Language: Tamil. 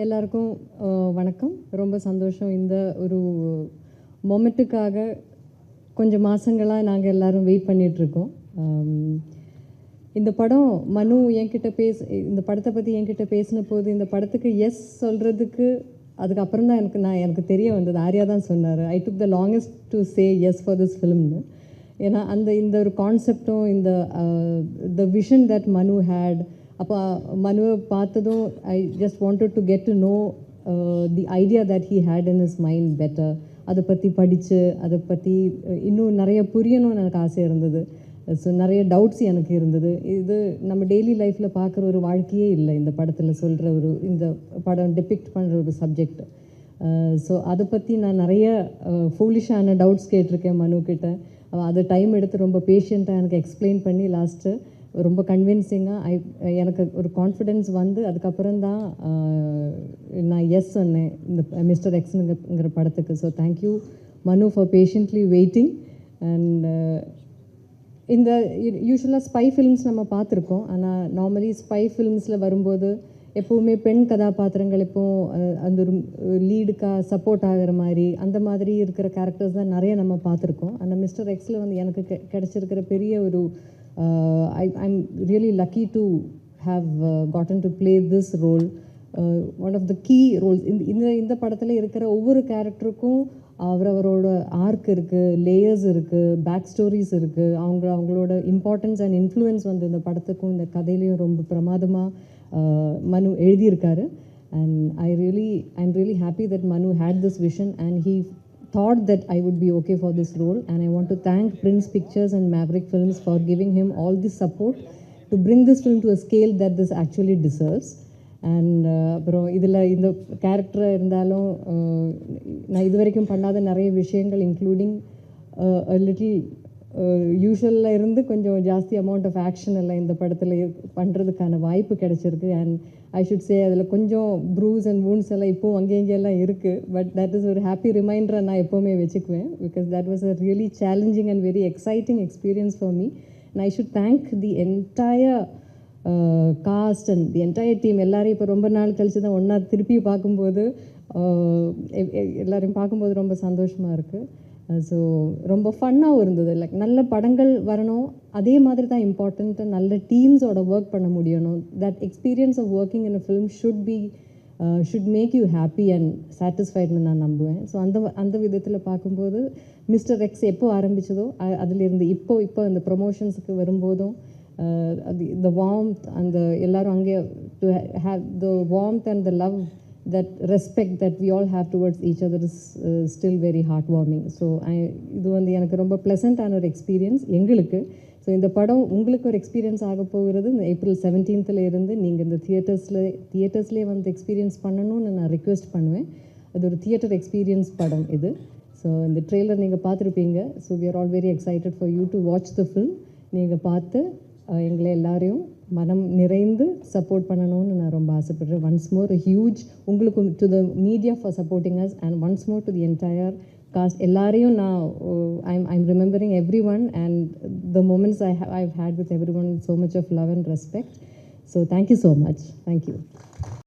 எல்லாருக்கும் வணக்கம். ரொம்ப சந்தோஷம். இந்த ஒரு மொமெண்ட்டுக்காக கொஞ்சம் மாதங்களாக நாங்கள் எல்லோரும் வெயிட் பண்ணிகிட்ருக்கோம். இந்த படம் மனு என்கிட்ட இந்த படத்தை பற்றி என்கிட்ட பேசின போது இந்த படத்துக்கு எஸ் சொல்கிறதுக்கு அதுக்கப்புறம் தான் எனக்கு தெரிய வந்தது. ஆர்யா தான் சொன்னார், I took the longest to say yes for this ஃபிலிம்னு. ஏன்னா இந்த ஒரு கான்செப்டும் இந்த the vision that Manu had. அப்போ மனுவை பார்த்ததும் I just wanted to get to know the idea that he had in his mind better. அதை பற்றி படித்து அதை பற்றி இன்னும் நிறைய புரியணும்னு எனக்கு ஆசை இருந்தது. ஸோ நிறைய டவுட்ஸ் எனக்கு இருந்தது. இது நம்ம டெய்லி லைஃப்பில் பார்க்குற ஒரு வாழ்க்கையே இல்லை இந்த படத்தில் சொல்கிற இந்த படம் டிபிக்ட் பண்ணுற ஒரு சப்ஜெக்ட். ஸோ அதை பற்றி நான் நிறைய ஃபூலிஷான டவுட்ஸ் கேட்டிருக்கேன் மனுக்கிட்ட. அது டைம் எடுத்து ரொம்ப பேஷண்ட்டாக எனக்கு எக்ஸ்பிளைன் பண்ணி லாஸ்ட்டு ரொம்ப கன்வின்சிங்காக எனக்கு ஒரு கான்ஃபிடென்ஸ் வந்து அதுக்கப்புறம் தான் நான் எஸ் சொன்னேன் இந்த மிஸ்டர் எக்ஸுங்கிற படத்துக்கு. ஸோ தேங்க்யூ மனு ஃபார் பேஷண்ட்லி வெயிட்டிங். அண்ட் இந்த யூஸ்வலாக ஸ்பை ஃபிலிம்ஸ் நம்ம பார்த்துருக்கோம். ஆனால் நார்மலி ஸ்பை ஃபிலிம்ஸில் வரும்போது எப்போவுமே பெண் கதாபாத்திரங்கள் அந்த ஒரு லீடுக்காக சப்போர்ட் ஆகிற மாதிரி அந்த மாதிரி இருக்கிற கேரக்டர்ஸ் தான் நிறைய நம்ம பார்த்துருக்கோம். ஆனால் மிஸ்டர் எக்ஸில் வந்து எனக்கு கிடச்சிருக்கிற பெரிய ஒரு I'm really lucky to have gotten to play this role. One of the key roles இந்த படத்தில் இருக்கிற ஒவ்வொரு கேரக்டருக்கும் அவரோட ஆர்க் இருக்குது, லேயர்ஸ் இருக்குது, பேக் ஸ்டோரிஸ் இருக்குது. அவங்களோட இம்பார்ட்டன்ஸ் அண்ட் இன்ஃப்ளூயன்ஸ் வந்து இந்த படத்துக்கும் இந்த கதையிலையும் ரொம்ப பிரமாதமாக மனு எழுதியிருக்காரு. And I'm really happy that Manu had this vision and he thought that I would be okay for this role, and I want to thank Prince Pictures and Maverick Films for giving him all this support to bring this film to a scale that this actually deserves. And அப்புறம் இதில் இந்த கேரக்டர் இருந்தாலும் நான் இது வரைக்கும் பண்ணாத நிறைய விஷயங்கள் இன்க்ளூடிங் லிட்டில் யூஷுவலில் இருந்து கொஞ்சம் ஜாஸ்தி அமௌண்ட் ஆஃப் ஆக்ஷன் எல்லாம் இந்த படத்தில் பண்ணுறதுக்கான வாய்ப்பு கிடச்சிருக்கு. அண்ட் ஐ ஷுட் சே அதில் கொஞ்சம் ப்ரூஸ் அண்ட் வூண்ட்ஸ் எல்லாம் இப்போது அங்கெல்லாம் இருக்குது. பட் தட் இஸ் ஒரு ஹாப்பி ரிமைண்டரை நான் எப்போவுமே வச்சுக்குவேன். Because that was a really challenging and very exciting experience for me. And I should thank the entire cost and the entire team. எல்லோரும் இப்போ ரொம்ப நாள் கழித்து தான் ஒன்றா திருப்பி பார்க்கும்போது எல்லோரையும் பார்க்கும்போது ரொம்ப சந்தோஷமாக இருக்குது. ஸோ ரொம்ப ஃபன்னாகவும் இருந்தது. லைக் நல்ல படங்கள் வரணும், அதே மாதிரி தான் இம்பார்ட்டண்ட்டு நல்ல டீம்ஸோட ஒர்க் பண்ண முடியணும். That experience of working in a film shoot make you happy and சாட்டிஸ்ஃபைட்னு நான் நம்புவேன். ஸோ அந்த விதத்தில் பார்க்கும்போது மிஸ்டர் எக்ஸ் எப்போ ஆரம்பித்ததோ அதிலிருந்து இப்போ இந்த ப்ரொமோஷன்ஸுக்கு வரும்போதும் the warmth and எல்லாரும் அங்கே to have the warmth and the love, that respect that we all have towards each other is still very heartwarming. So இது வந்து எனக்கு ரொம்ப ப்ளசண்ட்டான ஒரு எக்ஸ்பீரியன்ஸ் எங்களுக்கு. ஸோ இந்த படம் உங்களுக்கு ஒரு எக்ஸ்பீரியன்ஸ் ஆக போகிறது. இந்த April 17th இருந்து நீங்கள் இந்த தியேட்டர்ஸ்லேயே வந்து எக்ஸ்பீரியன்ஸ் பண்ணணும்னு நான் ரிக்வெஸ்ட் பண்ணுவேன். அது ஒரு தியேட்டர் எக்ஸ்பீரியன்ஸ் படம் இது. ஸோ இந்த ட்ரெய்லர் நீங்கள் பார்த்துருப்பீங்க. So we are all very excited for you to watch the film. நீங்கள் பார்த்து எங்களை எல்லாரையும் மனம் நிறைந்து சப்போர்ட் பண்ணணும்னு நான் ரொம்ப ஆசைப்படுறேன். ஒன்ஸ் மோர் ஹியூஜ் உங்களுக்கு to the media for supporting us and once more to the entire cast. எல்லாரையும் நான் I'm remembering every one and the moments I had with every one, so much of love and respect. So thank you so much. Thank you.